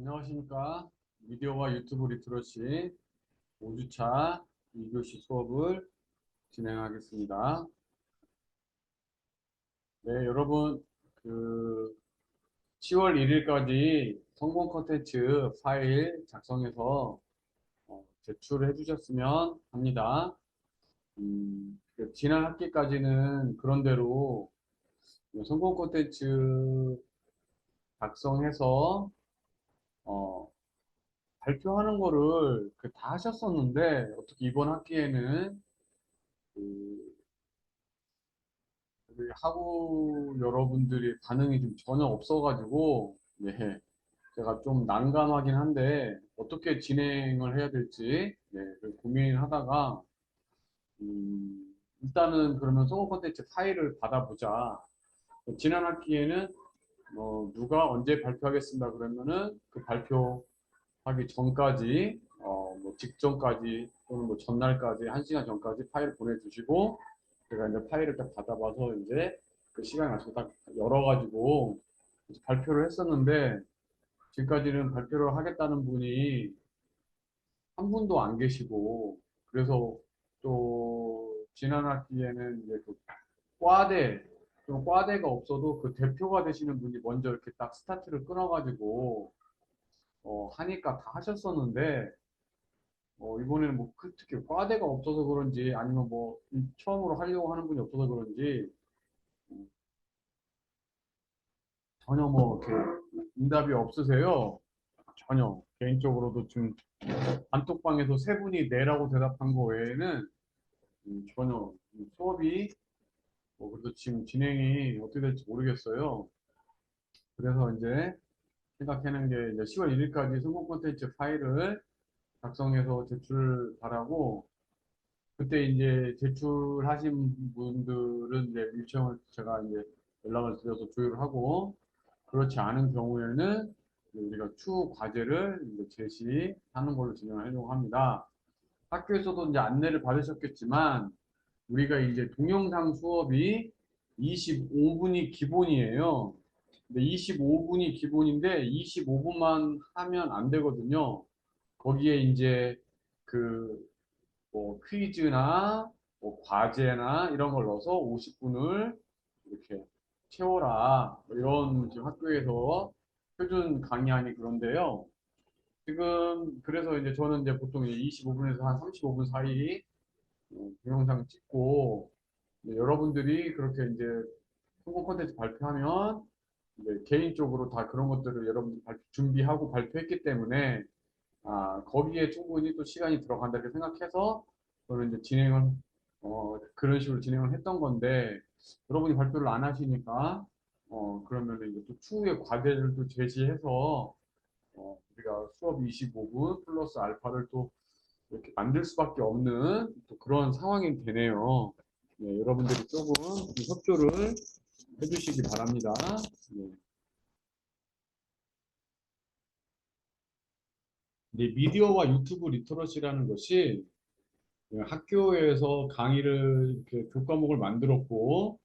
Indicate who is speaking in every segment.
Speaker 1: 안녕하십니까. 미디어와 유튜브 리트러시 5주차 2교시 수업을 진행하겠습니다. 네, 여러분, 그 10월 1일까지 성공 컨텐츠 파일 작성해서 제출해 주셨으면 합니다. 지난 학기까지는 그런대로 성공 컨텐츠 작성해서 어, 발표하는 거를 다 하셨었는데 어떻게 이번 학기에는 그 우리 학우 여러분들이 반응이 좀 전혀 없어가지고, 네, 제가 좀 난감하긴 한데, 어떻게 진행을 해야 될지, 네, 고민하다가, 일단은 그러면 송어 콘텐츠 파일을 받아보자. 지난 학기에는, 누가 언제 발표하겠습니다. 그러면은 그 발표하기 전까지, 뭐 직전까지, 또는 뭐 전날까지, 1시간 전까지 파일 보내주시고, 제가 이제 파일을 딱 받아봐서 이제 그 시간에 맞춰서 딱 열어가지고 발표를 했었는데 지금까지는 발표를 하겠다는 분이 한 분도 안 계시고 그래서 또 지난 학기에는 이제 그 과대 좀 과대가 없어도 그 대표가 되시는 분이 먼저 이렇게 딱 스타트를 끊어가지고 하니까 다 하셨었는데 이번에는 뭐 특히 과대가 없어서 그런지 아니면 뭐 처음으로 하려고 하는 분이 없어서 그런지 전혀 뭐 이렇게 응답이 없으세요. 전혀. 개인적으로도 지금 단톡방에서 세 분이 네라고 대답한 거 외에는 전혀 수업이 그래도 지금 진행이 어떻게 될지 모르겠어요. 그래서 이제 생각하는 게 이제 10월 1일까지 성공 콘텐츠 파일을 작성해서 제출 바라고 그때 이제 제출하신 분들은 이제 일정을 제가 이제 연락을 드려서 조율을 하고 그렇지 않은 경우에는 우리가 추후 과제를 이제 제시하는 걸로 진행하려고 합니다. 학교에서도 이제 안내를 받으셨겠지만 우리가 이제 동영상 수업이 25분이 기본이에요. 근데 25분이 기본인데 25분만 하면 안 되거든요. 거기에 이제 그 뭐 퀴즈나 뭐 과제나 이런 걸 넣어서 50분을 이렇게 채워라. 뭐 이런 지금 학교에서 표준 강의안이 그런데요. 지금 그래서 이제 저는 이제 보통 25분에서 한 35분 사이 동영상 찍고 여러분들이 그렇게 이제 성공 콘텐츠 발표하면 이제 개인적으로 다 그런 것들을 여러분들 준비하고 발표했기 때문에 거기에 충분히 또 시간이 들어간다 이렇게 생각해서 저는 이제 진행을 그런 식으로 진행을 했던 건데 여러분이 발표를 안 하시니까 그러면 이제 또 추후에 과제를 또 제시해서 우리가 수업 25분 플러스 알파를 또 이렇게 만들 수밖에 없는 또 그런 상황이 되네요. 네, 여러분들이 조금 협조를 해주시기 바랍니다. 네. 네, 미디어와 유튜브 리터러시라는 것이 학교에서 강의를 이렇게 교과목을 만들었고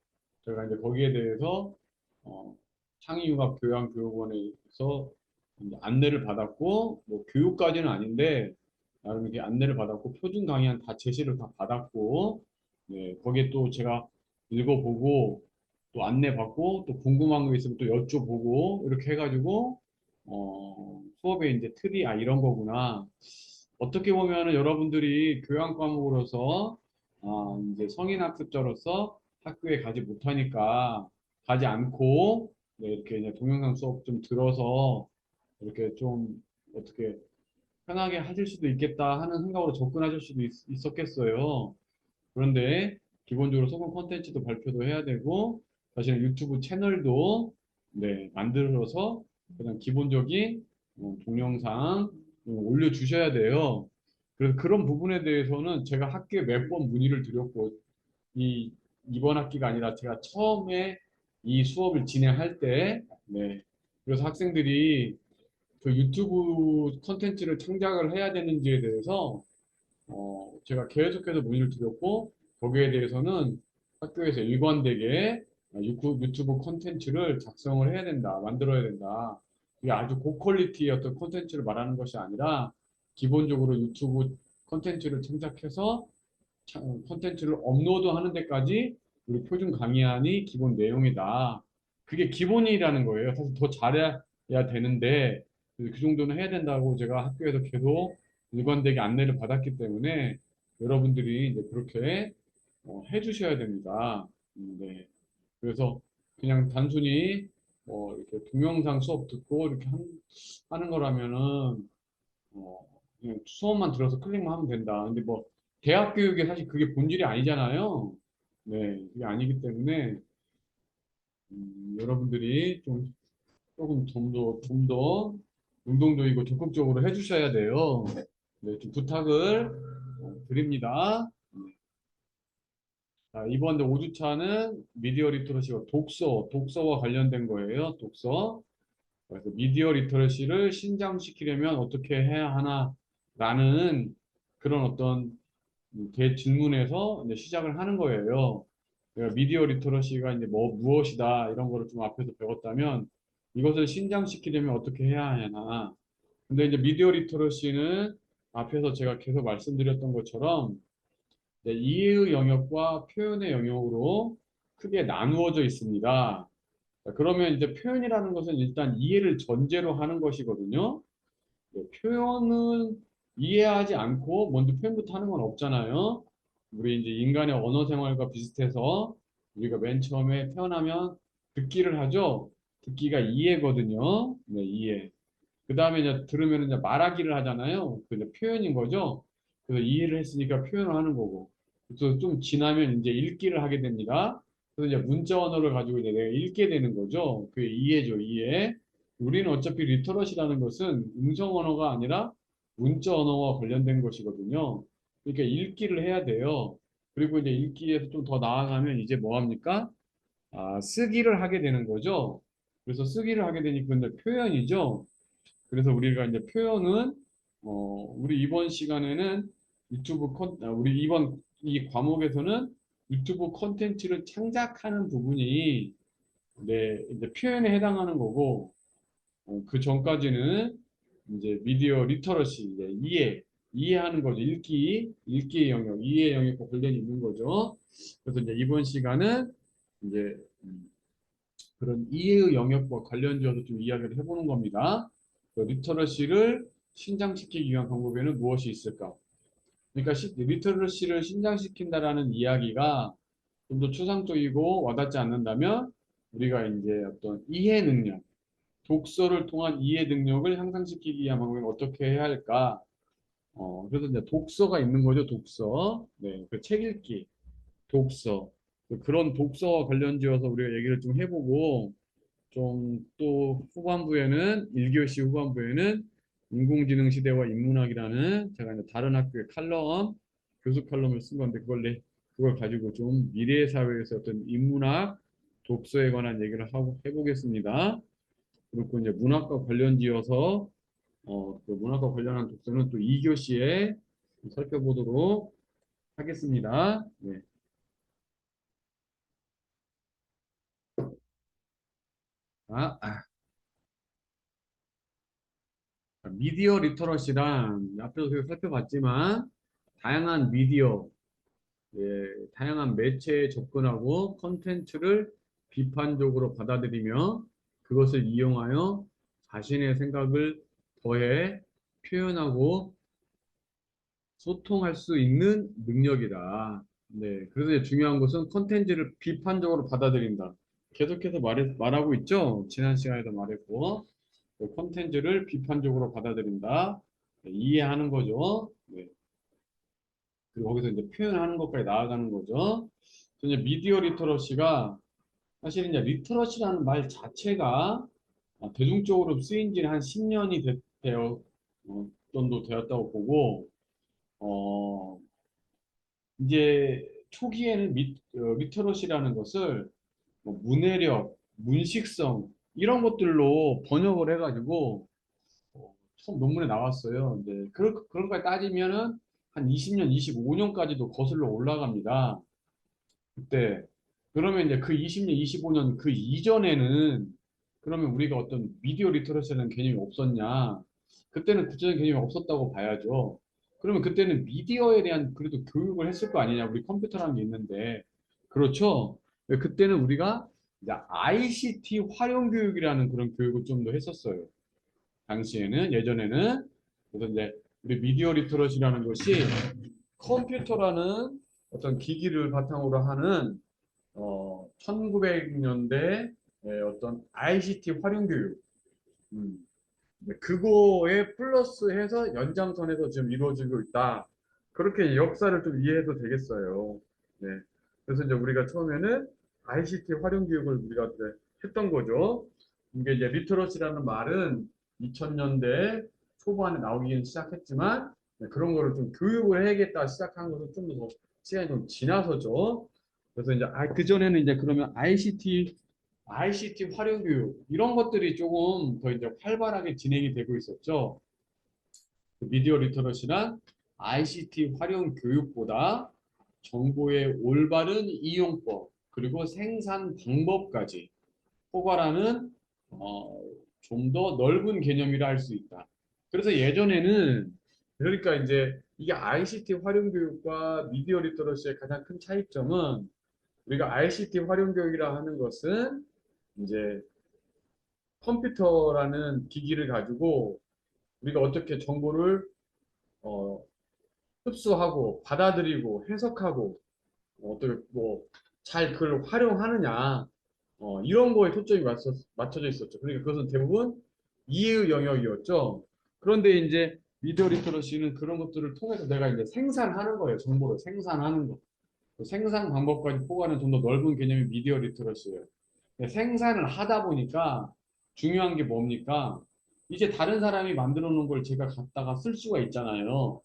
Speaker 1: 저희가 이제 거기에 대해서 창의융합교양교육원에서 이제 안내를 받았고 뭐 교육까지는 아닌데 나름 이렇게 안내를 받았고 표준 강의안 다 제시를 다 받았고 네, 거기에 또 제가 읽어보고 또 안내받고 또 궁금한 거 있으면 또 여쭤보고 이렇게 해가지고 수업에 이제 틀이 이런 거구나. 어떻게 보면은 여러분들이 교양 과목으로서 이제 성인 학습자로서 학교에 가지 못하니까 가지 않고 네, 이렇게 이제 동영상 수업 좀 들어서 이렇게 좀 어떻게 편하게 하실 수도 있겠다 하는 생각으로 접근하실 수도 있었겠어요. 그런데 기본적으로 소금 콘텐츠도 발표도 해야 되고 사실은 유튜브 채널도 네, 만들어서 그냥 기본적인 동영상 올려주셔야 돼요. 그래서 그런 부분에 대해서는 제가 학교에 몇 번 문의를 드렸고 이번 학기가 아니라 제가 처음에 이 수업을 진행할 때 네, 그래서 학생들이 그 유튜브 콘텐츠를 창작을 해야 되는지에 대해서 제가 계속해서 문의를 드렸고 거기에 대해서는 학교에서 일관되게 유튜브 콘텐츠를 작성을 해야 된다, 만들어야 된다. 이게 아주 고퀄리티의 어떤 콘텐츠를 말하는 것이 아니라 기본적으로 유튜브 콘텐츠를 창작해서 콘텐츠를 업로드하는 데까지 우리 표준 강의안이 기본 내용이다. 그게 기본이라는 거예요. 사실 더 잘해야 되는데 그 정도는 해야 된다고 제가 학교에서 계속 일관되게 안내를 받았기 때문에 여러분들이 이제 그렇게 해주셔야 됩니다. 네. 그래서 그냥 단순히 이렇게 동영상 수업 듣고 이렇게 하는 거라면은 그냥 수업만 들어서 클릭만 하면 된다. 근데 뭐 대학 교육에 사실 그게 본질이 아니잖아요. 네, 그게 아니기 때문에 여러분들이 조금 좀 더 능동적이고 적극적으로 해주셔야 돼요. 네, 좀 부탁을 드립니다. 자, 이번 5주차는 미디어 리터러시와 독서와 관련된 거예요. 독서. 그래서 미디어 리터러시를 신장시키려면 어떻게 해야 하나라는 그런 어떤 대질문에서 이제 시작을 하는 거예요. 그러니까 미디어 리터러시가 이제 무엇이다 이런 거를 좀 앞에서 배웠다면 이것을 신장시키려면 어떻게 해야 하나. 근데 이제 미디어 리터러시는 앞에서 제가 계속 말씀드렸던 것처럼 이해의 영역과 표현의 영역으로 크게 나누어져 있습니다. 자, 그러면 이제 표현이라는 것은 일단 이해를 전제로 하는 것이거든요. 표현은 이해하지 않고 먼저 표현부터 하는 건 없잖아요. 우리 이제 인간의 언어 생활과 비슷해서 우리가 맨 처음에 태어나면 듣기를 하죠. 듣기가 이해거든요. 네, 이해. 그 다음에 이제 들으면 이제 말하기를 하잖아요. 그 이제 표현인 거죠. 그래서 이해를 했으니까 표현을 하는 거고. 그래서 좀 지나면 이제 읽기를 하게 됩니다. 그래서 이제 문자 언어를 가지고 이제 내가 읽게 되는 거죠. 그게 이해죠, 이해. 우리는 어차피 리터러시라는 것은 음성 언어가 아니라 문자 언어와 관련된 것이거든요. 그러니까 읽기를 해야 돼요. 그리고 이제 읽기에서 좀 더 나아가면 이제 뭐 합니까? 쓰기를 하게 되는 거죠. 그래서 쓰기를 하게 되니까 근데 표현이죠. 그래서 우리가 이제 표현은 우리 이번 시간에는 우리 이번 이 과목에서는 유튜브 콘텐츠를 창작하는 부분이 이제 표현에 해당하는 거고 그 전까지는 이제 미디어 리터러시 이제 이해하는 거죠. 읽기의 영역, 이해 영역과 관련이 있는 거죠. 그래서 이제 이번 시간은 이제 그런 이해의 영역과 관련지어서 좀 이야기를 해보는 겁니다. 그 리터러시를 신장시키기 위한 방법에는 무엇이 있을까? 그러니까 리터러시를 신장시킨다라는 이야기가 좀 더 추상적이고 와닿지 않는다면 우리가 이제 어떤 이해 능력, 독서를 통한 이해 능력을 향상시키기 위한 방법을 어떻게 해야 할까? 그래서 이제 독서가 있는 거죠, 독서. 네, 그 책 읽기, 독서. 그런 독서와 관련지어서 우리가 얘기를 좀 해보고 좀 또 후반부에는 1교시 후반부에는 인공지능 시대와 인문학이라는 제가 이제 다른 학교의 교수 칼럼을 쓴 건데 그걸 가지고 좀 미래 사회에서 어떤 인문학 독서에 관한 얘기를 하고 해보겠습니다. 그리고 이제 문학과 관련지어서 그 문학과 관련한 독서는 또 2교시에 살펴보도록 하겠습니다. 네. 아, 미디어 리터러시란 앞에서 제가 살펴봤지만 다양한 미디어, 다양한 매체에 접근하고 컨텐츠를 비판적으로 받아들이며 그것을 이용하여 자신의 생각을 더해 표현하고 소통할 수 있는 능력이다. 네, 그래서 이제 중요한 것은 컨텐츠를 비판적으로 받아들인다. 계속해서 말하고 있죠. 지난 시간에도 말했고, 컨텐츠를 비판적으로 받아들인다. 네, 이해하는 거죠. 네, 그리고 거기서 이제 표현하는 것까지 나아가는 거죠. 그래서 이제 미디어 리터러시가 사실 이제 리터러시라는 말 자체가 대중적으로 쓰인 지는 한 10년이 정도 되었다고 보고, 어, 이제 초기에는 리터러시라는 것을 뭐 문해력, 문식성 이런 것들로 번역을 해가지고 처음 논문에 나왔어요. 근데 그런 걸 따지면은 한 20년, 25년까지도 거슬러 올라갑니다. 그때 그러면 이제 그 20년, 25년 그 이전에는 그러면 우리가 어떤 미디어 리터러시라는 개념이 없었냐? 그때는 구체적인 개념이 없었다고 봐야죠. 그러면 그때는 미디어에 대한 그래도 교육을 했을 거 아니냐? 우리 컴퓨터라는 게 있는데. 그렇죠? 그때는 우리가 이제 ICT 활용 교육이라는 그런 교육을 좀 더 했었어요. 당시에는, 예전에는. 그래서 이제 우리 미디어 리터러시라는 것이 컴퓨터라는 어떤 기기를 바탕으로 하는 1900년대 어떤 ICT 활용 교육. 음, 그거에 플러스해서 연장선에서 지금 이루어지고 있다. 그렇게 역사를 좀 이해해도 되겠어요. 네. 그래서 이제 우리가 처음에는 ICT 활용 교육을 우리가 이제 했던 거죠. 이게 이제 리터러시라는 말은 2000년대 초반에 나오기 시작했지만 그런 거를 좀 교육을 해야겠다 시작한 것은 좀 더 시간이 좀 지나서죠. 그래서 이제 그전에는 이제 그러면 ICT 활용 교육 이런 것들이 조금 더 이제 활발하게 진행이 되고 있었죠. 미디어 리터러시란 ICT 활용 교육보다 정보의 올바른 이용법 그리고 생산 방법까지 포괄하는 좀 더 넓은 개념이라 할 수 있다. 그래서 예전에는 그러니까 이제 이게 ICT 활용 교육과 미디어 리터러시의 가장 큰 차이점은 우리가 ICT 활용 교육이라 하는 것은 이제 컴퓨터라는 기기를 가지고 우리가 어떻게 정보를 어, 흡수하고 받아들이고 해석하고 어떻게 뭐 잘 그걸 활용하느냐 이런 거에 초점이 맞춰져 있었죠. 그러니까 그것은 대부분 이해의 영역이었죠. 그런데 이제 미디어 리터러시는 그런 것들을 통해서 내가 이제 생산하는 거예요. 정보를 생산하는 거. 그 생산 방법까지 포괄하는 좀 더 넓은 개념이 미디어 리터러시예요. 생산을 하다 보니까 중요한 게 뭡니까? 이제 다른 사람이 만들어 놓은 걸 제가 갖다가 쓸 수가 있잖아요.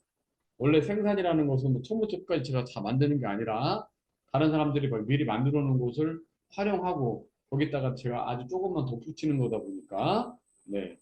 Speaker 1: 원래 생산이라는 것은 뭐 처음부터 끝까지 제가 다 만드는 게 아니라 다른 사람들이 뭐 미리 만들어 놓은 것을 활용하고 거기다가 제가 아주 조금만 덧붙이는 거다 보니까 네.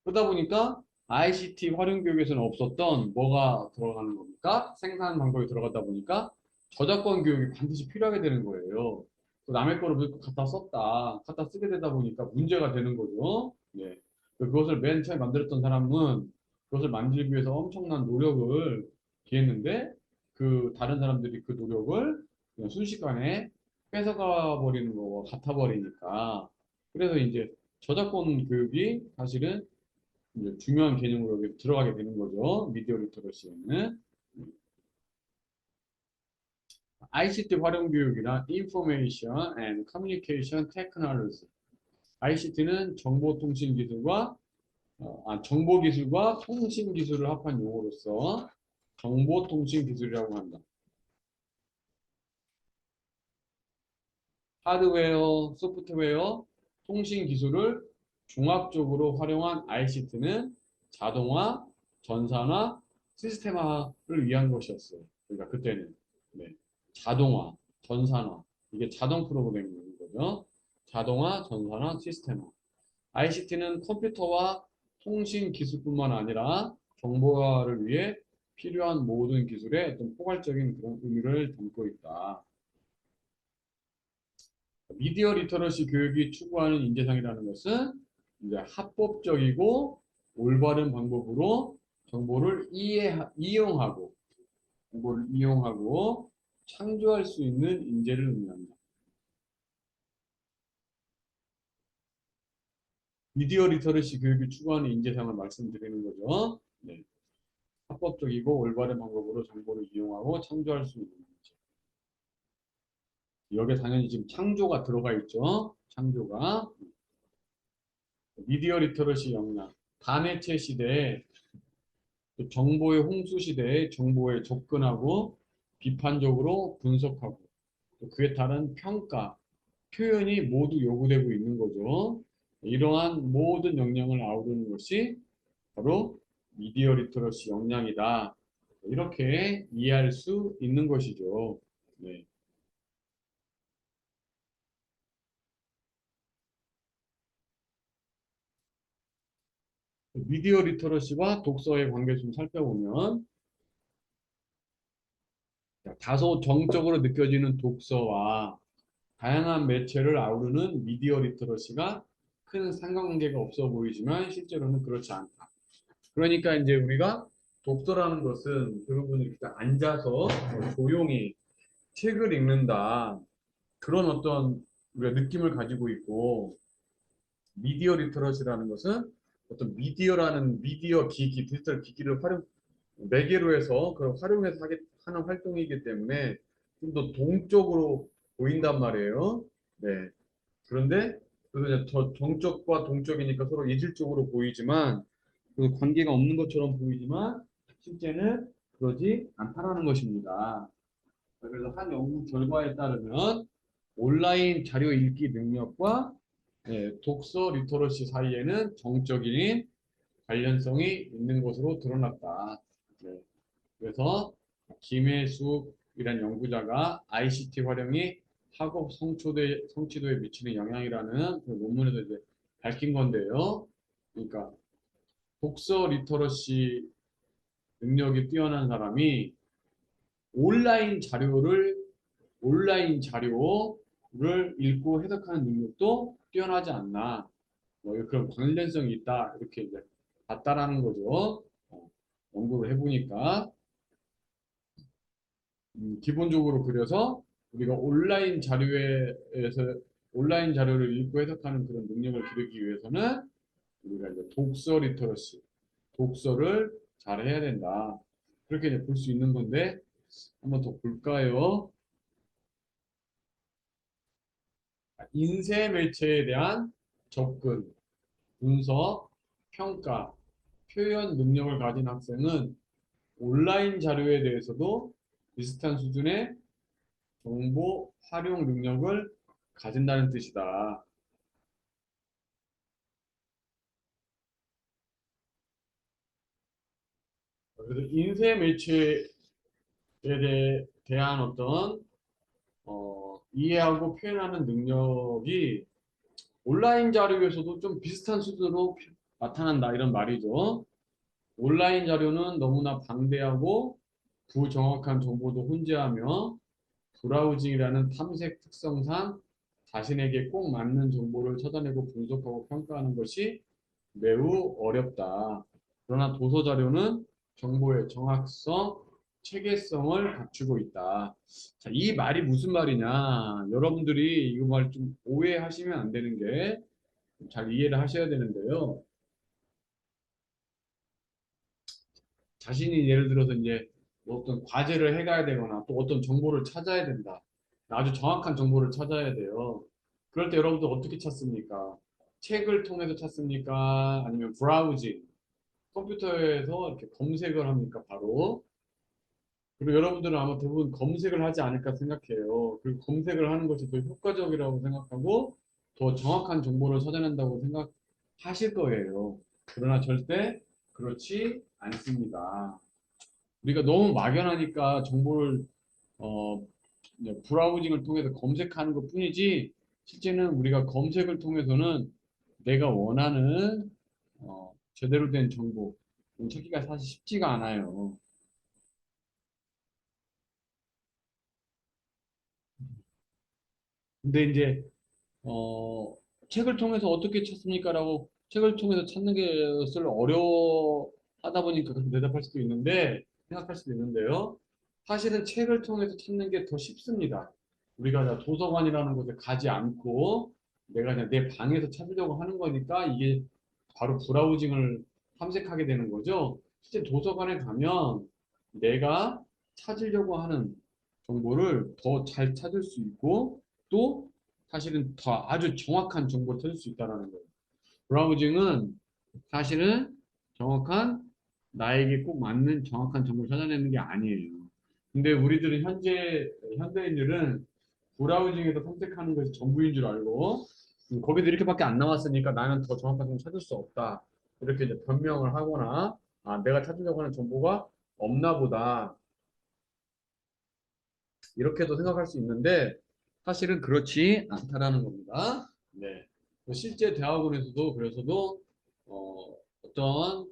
Speaker 1: 그러다 보니까 ICT 활용 교육에서는 없었던 뭐가 들어가는 겁니까? 생산 방법이 들어가다 보니까 저작권 교육이 반드시 필요하게 되는 거예요. 또 남의 거를 왜 갖다 썼다, 갖다 쓰게 되다 보니까 문제가 되는 거죠. 네. 그것을 맨 처음에 만들었던 사람은 그것을 만들기 위해서 엄청난 노력을 기했는데 그 다른 사람들이 그 노력을 그냥 순식간에 뺏어가 버리는 거와 같아 버리니까 그래서 이제 저작권 교육이 사실은 이제 중요한 개념으로 여기 들어가게 되는 거죠. 미디어 리터러시에는. ICT 활용 교육이나 Information and Communication Technology. ICT는 정보통신기술과 정보기술과 통신기술을 합한 용어로서 정보통신기술이라고 한다. 하드웨어, 소프트웨어, 통신기술을 종합적으로 활용한 ICT는 자동화, 전산화, 시스템화를 위한 것이었어요. 그러니까 그때는 네. 자동화, 전산화 이게 자동 프로그래밍인 거죠. 자동화, 전산화, 시스템화. ICT는 컴퓨터와 통신 기술뿐만 아니라 정보화를 위해 필요한 모든 기술의 어떤 포괄적인 그런 의미를 담고 있다. 미디어 리터러시 교육이 추구하는 인재상이라는 것은 이제 합법적이고 올바른 방법으로 정보를 이용하고 창조할 수 있는 인재를 의미합니다. 미디어 리터러시 교육이 추구하는 인재상을 말씀드리는 거죠. 네. 합법적이고 올바른 방법으로 정보를 이용하고 창조할 수 있는 인재. 여기에 당연히 지금 창조가 들어가 있죠. 창조가. 미디어 리터러시 역량. 다매체 시대에 정보의 홍수 시대에 정보에 접근하고 비판적으로 분석하고 또 그에 따른 평가, 표현이 모두 요구되고 있는 거죠. 이러한 모든 역량을 아우르는 것이 바로 미디어 리터러시 역량이다. 이렇게 이해할 수 있는 것이죠. 네. 미디어 리터러시와 독서의 관계 좀 살펴보면 다소 정적으로 느껴지는 독서와 다양한 매체를 아우르는 미디어 리터러시가 큰 상관관계가 없어 보이지만 실제로는 그렇지 않다. 그러니까 이제 우리가 독서라는 것은 대부분 이렇게 앉아서 조용히 책을 읽는다. 그런 어떤 우리가 느낌을 가지고 있고, 미디어 리터러시라는 것은 어떤 미디어라는 미디어 기기, 디지털 기기를 매개로 해서 그걸 활용해서 하는 활동이기 때문에 좀 더 동적으로 보인단 말이에요. 네. 그런데 그래서 이제 저 정적과 동적이니까 서로 이질적으로 보이지만 그 관계가 없는 것처럼 보이지만 실제는 그러지 않다라는 것입니다. 그래서 한 연구 결과에 따르면 온라인 자료 읽기 능력과 독서 리터러시 사이에는 정적인 관련성이 있는 것으로 드러났다. 네. 그래서 김혜숙이란 연구자가 ICT 활용이 학업 성취도에 미치는 영향이라는 그 논문에서 이제 밝힌 건데요. 그러니까 독서 리터러시 능력이 뛰어난 사람이 온라인 자료를 온라인 자료를 읽고 해석하는 능력도 뛰어나지 않나. 뭐 그런 관련성이 있다. 이렇게 이제 봤다라는 거죠. 연구를 해보니까 기본적으로 그래서 우리가 온라인 자료를 읽고 해석하는 그런 능력을 기르기 위해서는 우리가 이제 독서 리터러시, 독서를 잘 해야 된다. 그렇게 이제 볼 수 있는 건데 한번 더 볼까요? 인쇄 매체에 대한 접근, 분석, 평가, 표현 능력을 가진 학생은 온라인 자료에 대해서도 비슷한 수준의 정보 활용 능력을 가진다는 뜻이다. 그래서 인쇄 매체에 대한 어떤 이해하고 표현하는 능력이 온라인 자료에서도 좀 비슷한 수준으로 나타난다 이런 말이죠. 온라인 자료는 너무나 방대하고 부정확한 정보도 혼재하며 브라우징이라는 탐색 특성상 자신에게 꼭 맞는 정보를 찾아내고 분석하고 평가하는 것이 매우 어렵다. 그러나 도서 자료는 정보의 정확성, 체계성을 갖추고 있다. 자, 이 말이 무슨 말이냐? 여러분들이 이거 말 좀 오해하시면 안 되는 게 잘 이해를 하셔야 되는데요. 자신이 예를 들어서 이제 뭐 어떤 과제를 해가야 되거나 또 어떤 정보를 찾아야 된다. 아주 정확한 정보를 찾아야 돼요. 그럴 때 여러분들 어떻게 찾습니까? 책을 통해서 찾습니까? 아니면 브라우징, 컴퓨터에서 이렇게 검색을 합니까? 바로. 그리고 여러분들은 아마 대부분 검색을 하지 않을까 생각해요. 그리고 검색을 하는 것이 더 효과적이라고 생각하고 더 정확한 정보를 찾아낸다고 생각하실 거예요. 그러나 절대 그렇지 않습니다. 우리가 너무 막연하니까 정보를 어, 브라우징을 통해서 검색하는 것 뿐이지 실제는 우리가 검색을 통해서는 내가 원하는 제대로 된 정보 찾기가 사실 쉽지가 않아요. 근데 이제 어, 책을 통해서 어떻게 찾습니까라고 책을 통해서 찾는 것을 어려워하다 보니까 그렇게 대답할 수도 있는데 생각할 수도 있는데요. 사실은 책을 통해서 찾는 게 더 쉽습니다. 우리가 도서관이라는 곳에 가지 않고 내가 그냥 내 방에서 찾으려고 하는 거니까 이게 바로 브라우징을 탐색하게 되는 거죠. 실제 도서관에 가면 내가 찾으려고 하는 정보를 더 잘 찾을 수 있고 또 사실은 더 아주 정확한 정보를 찾을 수 있다는 거예요. 브라우징은 사실은 정확한 나에게 꼭 맞는 정확한 정보를 찾아내는 게 아니에요. 근데 우리들은 현대인들은 브라우징에서 검색하는 것이 전부인 줄 알고 거기도 이렇게밖에 안 나왔으니까 나는 더 정확한 정보를 찾을 수 없다. 이렇게 이제 변명을 하거나 아, 내가 찾으려고 하는 정보가 없나 보다. 이렇게도 생각할 수 있는데 사실은 그렇지 않다라는 겁니다. 네. 뭐 실제 대학원에서도 그래서도 어떤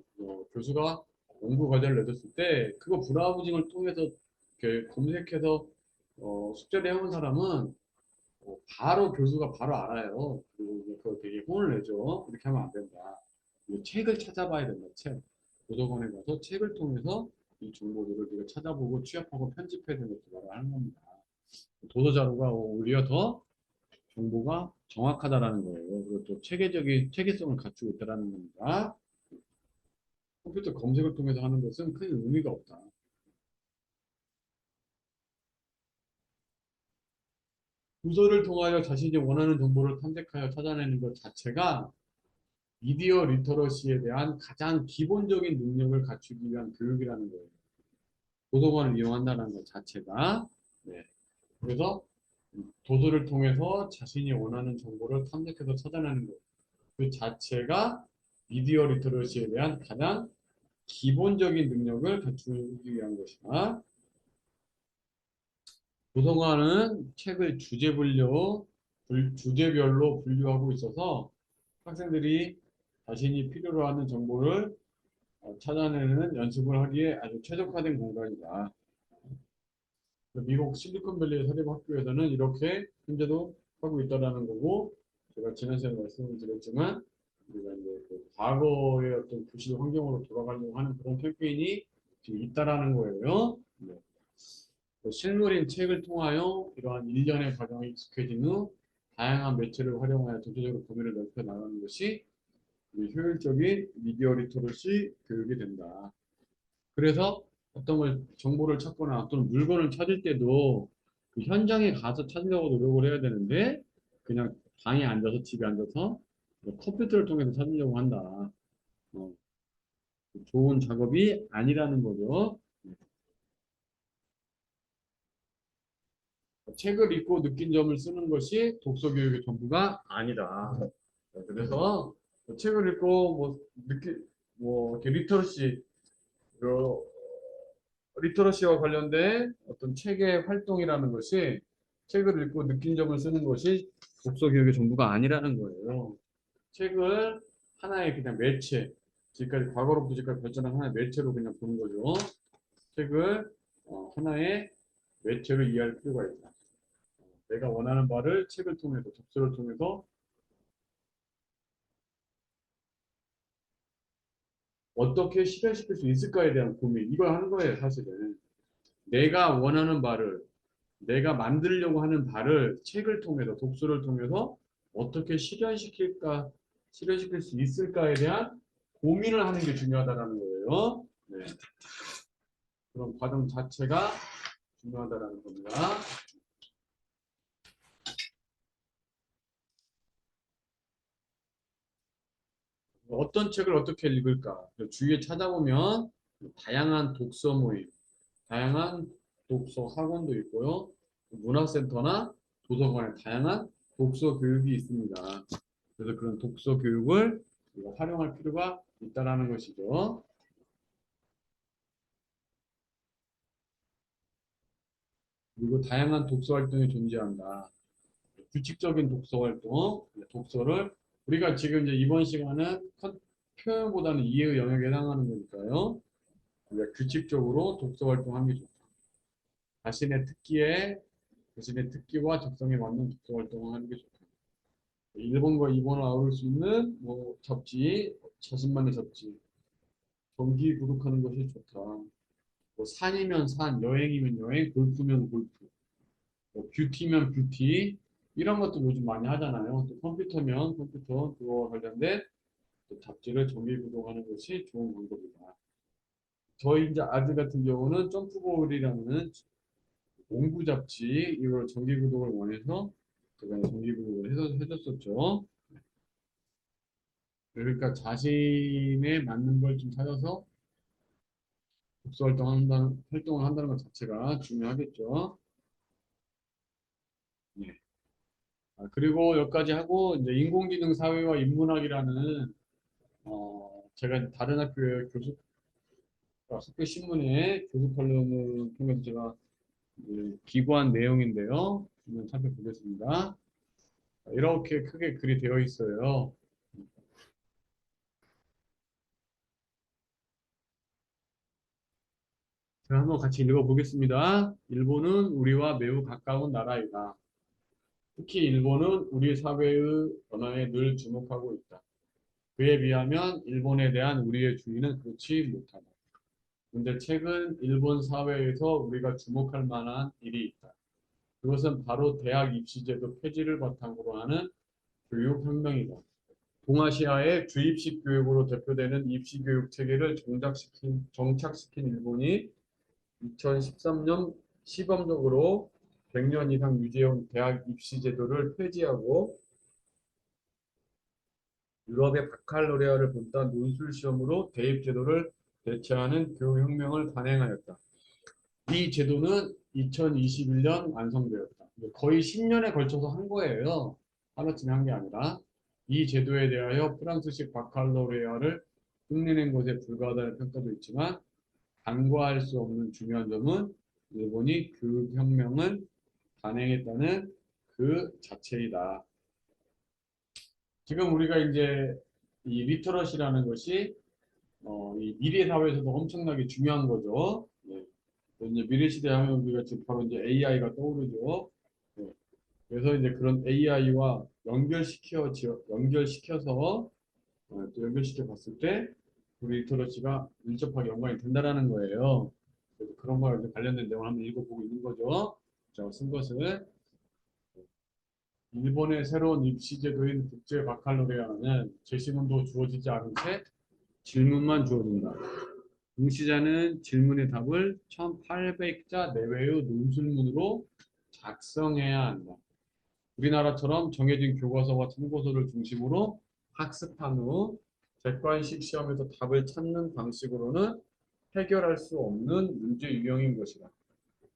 Speaker 1: 교수가 연구 과제를 내줬을 때 그거 브라우징을 통해서 이렇게 검색해서 숙제를 해온 사람은 바로 교수가 바로 알아요. 그리고 이제 그거 되게 혼을 내죠. 그렇게 하면 안 된다. 이거 책을 찾아봐야 된다. 책. 도서관에 가서 책을 통해서 이 정보들을 우리가 찾아보고 취합하고 편집해야 되는 것도 말을 하는 겁니다. 도서 자료가 오히려 더 정보가 정확하다라는 거예요. 그리고 또 체계적인 체계성을 갖추고 있다라는 겁니다. 컴퓨터 검색을 통해서 하는 것은 큰 의미가 없다. 부서를 통하여 자신이 원하는 정보를 탐색하여 찾아내는 것 자체가 미디어 리터러시에 대한 가장 기본적인 능력을 갖추기 위한 교육이라는 거예요. 도서관을 이용한다는 것 자체가. 네. 그래서 도서를 통해서 자신이 원하는 정보를 탐색해서 찾아내는 것. 그 자체가 미디어 리터러시에 대한 가장 기본적인 능력을 갖추기 위한 것이다. 도서관은 책을 주제별로 분류하고 있어서 학생들이 자신이 필요로 하는 정보를 찾아내는 연습을 하기에 아주 최적화된 공간이다. 미국 실리콘밸리 사립학교에서는 이렇게 현재도 하고 있다라는 거고, 제가 지난 시간에 말씀을 드렸지만 우리가 이제 그 과거의 어떤 교실 환경으로 돌아가려고 하는 그런 캠페인이 지금 있다라는 거예요. 네. 실물인 책을 통하여 이러한 일련의 과정에 익숙해진 후 다양한 매체를 활용하여 전체적으로 범위를 넓혀 나가는 것이 효율적인 미디어 리터러시 교육이 된다. 그래서 어떤 걸 정보를 찾거나 어떤 물건을 찾을 때도 그 현장에 가서 찾으려고 노력을 해야 되는데 그냥 방에 앉아서 집에 앉아서 컴퓨터를 통해서 찾으려고 한다. 어, 좋은 작업이 아니라는 거죠. 책을 읽고 느낀 점을 쓰는 것이 독서 교육의 전부가 아니다. 그래서 책을 읽고 뭐 이렇게 리터러시와 관련된 어떤 책의 활동이라는 것이 책을 읽고 느낀 점을 쓰는 것이 독서 교육의 전부가 아니라는 거예요. 책을 하나의 그냥 매체, 지금까지 과거로부터 지금까지 발전한 하나의 매체로 그냥 보는 거죠. 책을 하나의 매체로 이해할 필요가 있다. 내가 원하는 바를 책을 통해서, 독서를 통해서 어떻게 실현시킬 수 있을까에 대한 고민, 이걸 하는 거예요, 사실은. 내가 원하는 바를, 내가 만들려고 하는 바를 책을 통해서, 독서를 통해서 어떻게 실현시킬 수 있을까에 대한 고민을 하는 게 중요하다는 거예요. 네. 그런 과정 자체가 중요하다는 겁니다. 어떤 책을 어떻게 읽을까? 주위에 찾아보면 다양한 독서 모임, 다양한 독서 학원도 있고요. 문화센터나 도서관에 다양한 독서 교육이 있습니다. 그래서 그런 독서 교육을 우리가 활용할 필요가 있다는 것이죠. 그리고 다양한 독서 활동이 존재한다. 규칙적인 독서 활동, 독서를 우리가 지금 이제 이번 시간은 표현보다는 이해의 영역에 해당하는 거니까요. 우리가 규칙적으로 독서 활동하는 게 좋다. 자신의 특기에 자신의 특기와 적성에 맞는 독서 활동을 하는 게 좋다. 일본과 일본을 아우를 수 있는 뭐 잡지, 자신만의 잡지, 정기 구독하는 것이 좋다. 뭐 산이면 산, 여행이면 여행, 골프면 골프, 뭐 뷰티면 뷰티 이런 것도 요즘 많이 하잖아요. 또 컴퓨터면 컴퓨터 그거와 관련된 또 잡지를 정기 구독하는 것이 좋은 방법이다. 저희 이제 아들 같은 경우는 점프볼이라는 농구 잡지 이걸 정기 구독을 원해서 제가 정기 구독을 해줬었죠. 그러니까 자신에 맞는 걸 좀 찾아서 독서 활동을 한다는 것 자체가 중요하겠죠. 예. 그리고 여기까지 하고 이제 인공지능 사회와 인문학이라는 제가 다른 학교의 학교 신문에 교수 칼럼을 통해서 제가 기고한 내용인데요. 한번 살펴보겠습니다. 이렇게 크게 글이 되어 있어요. 제가 한번 같이 읽어보겠습니다. 일본은 우리와 매우 가까운 나라이다. 특히 일본은 우리 사회의 변화에 늘 주목하고 있다. 그에 비하면 일본에 대한 우리의 주의는 그렇지 못하다. 근데 최근 일본 사회에서 우리가 주목할 만한 일이 있다. 그것은 바로 대학 입시제도 폐지를 바탕으로 하는 교육혁명이다. 동아시아의 주입식 교육으로 대표되는 입시교육 체계를 정착시킨 일본이 2013년 시범적으로 100년 이상 유지해온 대학 입시제도를 폐지하고 유럽의 바칼로레아를 본딴 논술 시험으로 대입제도를 대체하는 교육혁명을 단행하였다. 이 제도는 2021년 완성되었다. 거의 10년에 걸쳐서 한 거예요. 하루쯤에 한 게 아니라. 이 제도에 대하여 프랑스식 바칼로레아를 흉내낸 것에 불과하다는 평가도 있지만 간과할 수 없는 중요한 점은 일본이 교육혁명을 단행했다는 그 자체이다. 지금 우리가 이제 이 리터러시라는 것이 이 미래 사회에서도 엄청나게 중요한 거죠. 네. 이제 미래 시대 하면 우리가 지금 바로 이제 AI가 떠오르죠. 네. 그래서 이제 그런 AI와 연결시켜서 또 연결시켜 봤을 때 우리 리터러시가 밀접하게 연관이 된다라는 거예요. 그래서 그런 거에 관련된 내용을 한번 읽어보고 있는 거죠. 제가 쓴 것을 일본의 새로운 입시 제도인 국제 바칼로레아는 제시문도 주어지지 않은 채 질문만 주어진다. 응시자는 질문의 답을 1800자 내외의 논술문으로 작성해야 한다. 우리나라처럼 정해진 교과서와 참고서를 중심으로 학습한 후 객관식 시험에서 답을 찾는 방식으로는 해결할 수 없는 문제 유형인 것이다.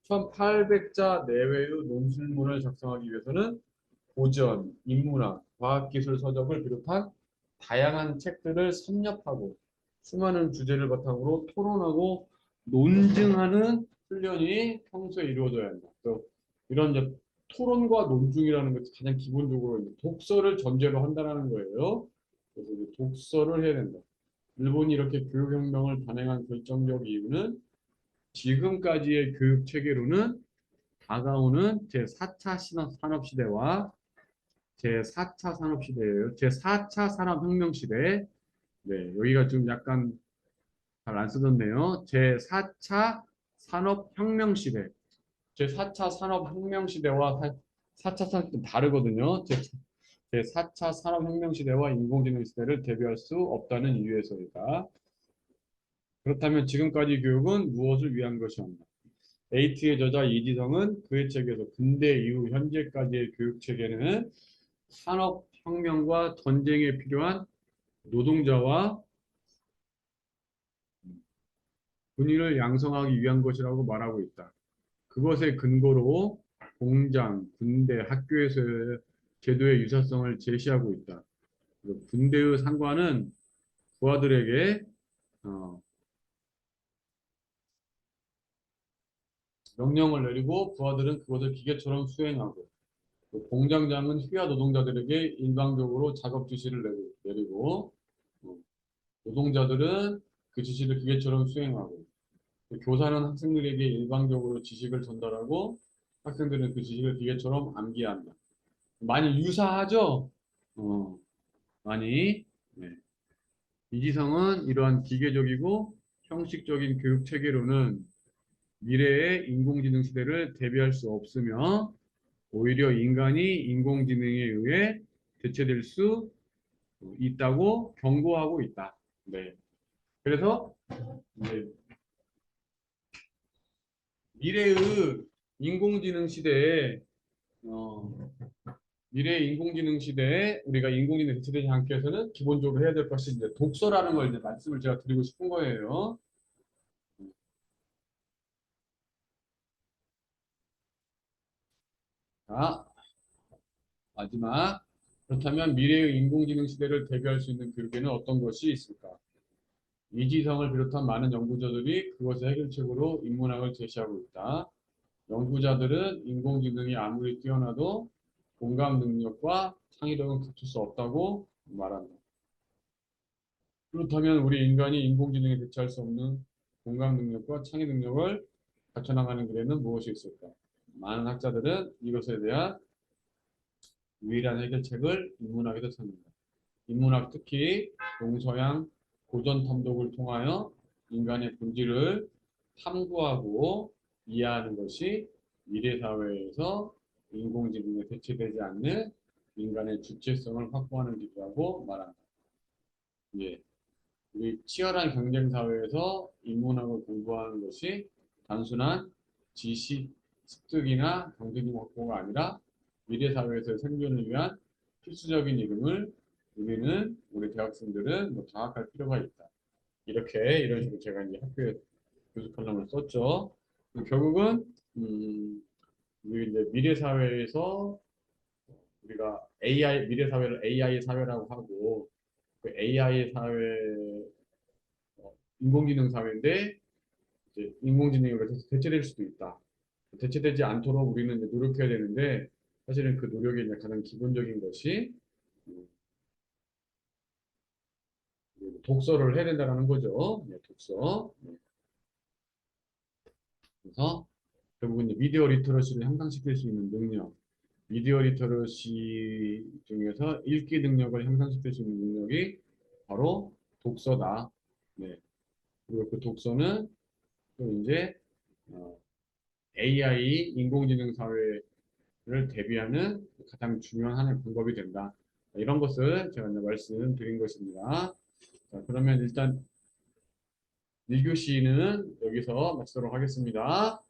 Speaker 1: 1800자 내외의 논술문을 작성하기 위해서는 고전, 인문학, 과학기술 서적을 비롯한 다양한 책들을 섭렵하고 수많은 주제를 바탕으로 토론하고 논증하는 훈련이 평소에 이루어져야 한다. 또 이런 이제 토론과 논증이라는 것이 가장 기본적으로 독서를 전제로 한다는 거예요. 그래서 독서를 해야 된다. 일본이 이렇게 교육혁명을 단행한 결정적 이유는 지금까지의 교육 체계로는 다가오는 제4차 산업시대와 제4차 산업시대예요. 제4차 산업혁명시대. 네, 여기가 좀 약간 잘 안 써졌네요. 제4차 산업혁명시대. 제4차 산업혁명시대와 4차 산업이 좀 다르거든요. 제4차 산업혁명시대와 인공지능 시대를 대비할 수 없다는 이유에서이다. 그렇다면 지금까지 교육은 무엇을 위한 것이었나? 에이트의 저자 이지성은 그의 책에서 근대 이후 현재까지의 교육 체계는 산업혁명과 전쟁에 필요한 노동자와 군인을 양성하기 위한 것이라고 말하고 있다. 그것의 근거로 공장, 군대, 학교에서의 제도의 유사성을 제시하고 있다. 군대의 상관은 부하들에게 어, 명령을 내리고 부하들은 그것을 기계처럼 수행하고 공장장은 휘하 노동자들에게 일방적으로 작업 지시를 내리고 어, 노동자들은 그 지시를 기계처럼 수행하고 교사는 학생들에게 일방적으로 지식을 전달하고 학생들은 그 지식을 기계처럼 암기한다. 많이 유사하죠? 어, 많이. 네. 이지성은 이러한 기계적이고 형식적인 교육 체계로는 미래의 인공지능 시대를 대비할 수 없으며 오히려 인간이 인공지능에 의해 대체될 수 있다고 경고하고 있다. 네. 그래서 이제 미래의 인공지능 시대에 어, 미래의 인공지능 시대에 우리가 인공지능 대체되지 않기 위해서는 기본적으로 해야 될 것이 이제 독서라는 걸 이제 말씀을 제가 드리고 싶은 거예요. 자, 마지막. 그렇다면 미래의 인공지능 시대를 대비할 수 있는 교육에는 어떤 것이 있을까? 이지성을 비롯한 많은 연구자들이 그것의 해결책으로 인문학을 제시하고 있다. 연구자들은 인공지능이 아무리 뛰어나도 공감 능력과 창의력은 갖출 수 없다고 말한다. 그렇다면 우리 인간이 인공지능에 대체할 수 없는 공감 능력과 창의 능력을 갖춰나가는 길에는 무엇이 있을까? 많은 학자들은 이것에 대한 유일한 해결책을 인문학에서 찾는다. 인문학 특히 동서양 고전 탐독을 통하여 인간의 본질을 탐구하고 이해하는 것이 미래 사회에서 인공지능에 대체되지 않는 인간의 주체성을 확보하는 기술이라고 말한다. 예. 우리 치열한 경쟁 사회에서 인문학을 공부하는 것이 단순한 지식 습득이나 경쟁력 확보가 아니라 미래 사회에서의 생존을 위한 필수적인 이름을 우리 대학생들은 뭐 장악할 필요가 있다. 이렇게 이런 식으로 제가 이제 학교에 교수 칼럼을 썼죠. 결국은 우리 이제 미래 사회에서 우리가 AI 미래 사회를 AI 사회라고 하고 그 AI 사회 인공지능 사회인데 이제 인공지능이 그래서 대체될 수도 있다. 대체되지 않도록 우리는 이제 노력해야 되는데 사실은 그 노력의 이제 가장 기본적인 것이 음, 독서를 해야 된다는 거죠. 네, 독서. 네. 그래서 결국은 이제 미디어 리터러시를 향상시킬 수 있는 능력, 미디어 리터러시 중에서 읽기 능력을 향상시킬 수 있는 능력이 바로 독서다. 네. 그리고 그 독서는 또 이제 AI 인공지능 사회를 대비하는 가장 중요한 하나의 방법이 된다. 이런 것을 제가 이제 말씀드린 것입니다. 자, 그러면 일단 1교시는 여기서 마치도록 하겠습니다.